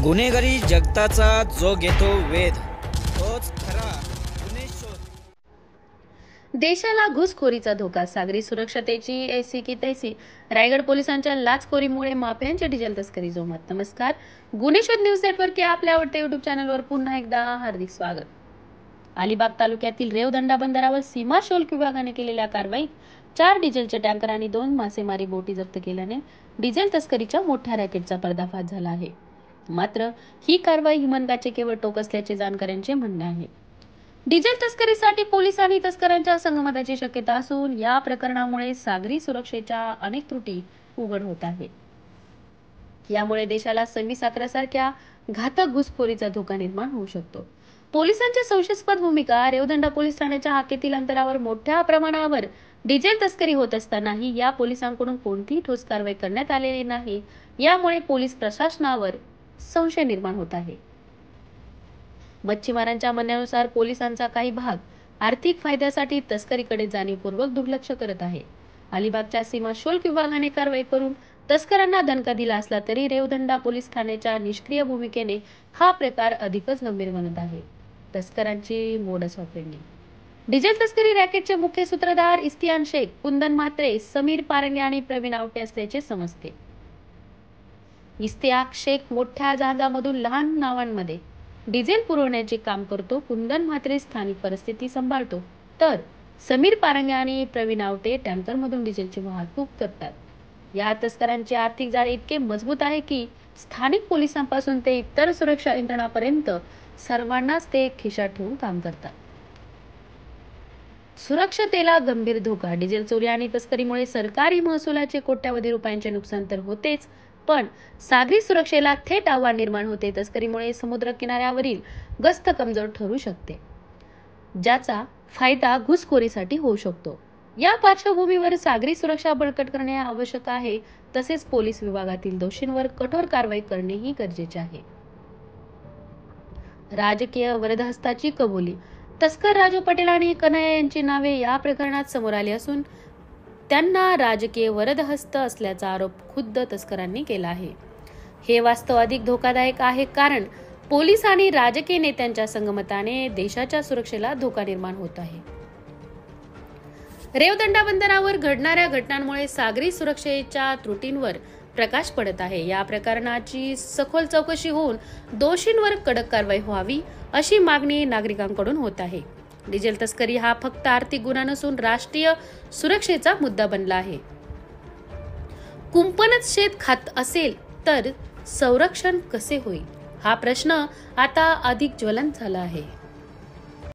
गुन्हेगारी जगताचा जो घेतो वेध तोच खरा गुन्हे शोध। देशाला घुसखोरीचा धोका, सागरी सुरक्षतेची ऐसी की तैसी, रायगड पोलिसांच्या लाचखोरीमुळे माफियांची डिझेल तस्करी जोमात। नमस्कार, गुन्हे शोध न्यूज नेटवर्क या आपल्या आवडत्या युट्यूब चॅनलवर पुन्हा एकदा हार्दिक स्वागत। अलिबाग तालुक्यातील रेवदंडा बंदरावर सीमा शुल्क विभागाने केलेल्या कारवाईत 4 डिझेलचे टँकर आणि 2 मासेमारी बोटी जप्त केल्याने डिझेल तस्करीच्या मोठ्या रॅकेटचा पर्दाफाश झाला आहे। मात्र ही कारवाई हिमनगाचे केवळ टोक असल्याचे जाणकारांचे म्हणणे आहे। डिझेल तस्करीसाठी पोलीस आणि तस्करांच्या संगनमताची शक्यता असून या प्रकरणामुळे सागरी सुरक्षेच्या अनेक त्रुटी उघड होत आहेत। यामुळे देशाला सारख्या घातक घुसखोरीचा धोका निर्माण होऊ शकतो। पोलिसांची संशयास्पद भूमिका, रेवदंडा पोलीस ठाण्याच्या हाकेतील अंतरावर मोठ्या प्रमाणावर डिझेल तस्करी होत असतानाही या पोलिसांकडून कोणतीही ठोस कारवाई करण्यात आलेली नाही। यामुळे पोलीस प्रशासनावर संशय निर्माण होत आहे। मच्छीमारांच्या म्हणण्यानुसार पोलिसांचा काही भाग आर्थिक फायद्यासाठी तस्करीकडे जाणीवपूर्वक दुर्लक्ष करत आहे। अलिबागच्या सीमा शुल्क विभागाने कारवाई करून तस्करांना दणका दिला असला तरी रेवदंडा पोलीस ठाण्याच्या निष्क्रिय भूमिकेने हा प्रकार अधिकच गंभीर बनत आहे। तस्करांची मोडस ऑपरेंडी। डिझेल तस्करी रॅकेटचे मुख्य सूत्रधार इस्तियान शेख, कुंदन म्हात्रे, समीर पारंगे आणि प्रवीण आवटे असल्याचे समजते। इस्तियाक शेख मोठ्या जहाजामधून लहान नावांमध्ये डिझेल पुरवण्याचे काम करतो। कुंदन म्हात्रे स्थानिक परिस्थिती सांभाळतो, तर समीर पारंगे आणि प्रवीण आवटे टँकरमधून डिझेलची वाहतूक करतात। या तस्करांचे आर्थिक जाळे इतके मजबूत आहे की स्थानिक पोलिसांपासून ते इतर सुरक्षा यंत्रणांपर्यंत सर्वांनाच ते खिशात ठेवून काम करतात। सुरक्षतेला गंभीर धोका। डिझेल चोरी आणि तस्करीमुळे सरकारी महसुलाचे कोट्यावधी रुपयांचे नुकसान तर होतेच, पण सागरी सुरक्षेला थेट आव्हान निर्माण होते। तस्करीमुळे समुद्र किनाऱ्यावरील गस्त कमजोर ठरू शकते, ज्याचा फायदा घुसखोरीसाठी होऊ शकतो। या पार्श्वभूमीवर सागरी सुरक्षा बळकट करणे आवश्यक आहे, तसेच पोलीस विभागातील दोषींवर कठोर कारवाई करणेही गरजेचे आहे। राजकीय वरदहस्ताची कबुली। तस्कर राजू पटेल आणि कन्हैया यांची नावे या प्रकरणात समोर आली असून त्यांना राजकीय वरदहस्त असल्याचा आरोप खुद्द तस्करांनी केला आहे। हे वास्तव अधिक धोकादायक आहे, कारण पोलीस आणि राजकीय नेत्यांच्या संगमताने देशाच्या सुरक्षेला धोका निर्माण होत आहे। रेवदंडा बंदरावर घडणाऱ्या घटनांमुळे सागरी सुरक्षेच्या त्रुटींवर प्रकाश पडत आहे। या प्रकरणाची सखोल चौकशी होऊन दोषींवर कडक कारवाई व्हावी, अशी मागणी नागरिकांकडून होत आहे। डिझेल तस्करी हा फक्त आर्थिक गुन्हा नसून राष्ट्रीय सुरक्षेचा मुद्दा बनला आहे। कुंपणच शेत खात असेल तर संरक्षण कसे होईल, हा प्रश्न आता अधिक ज्वलंत झाला आहे।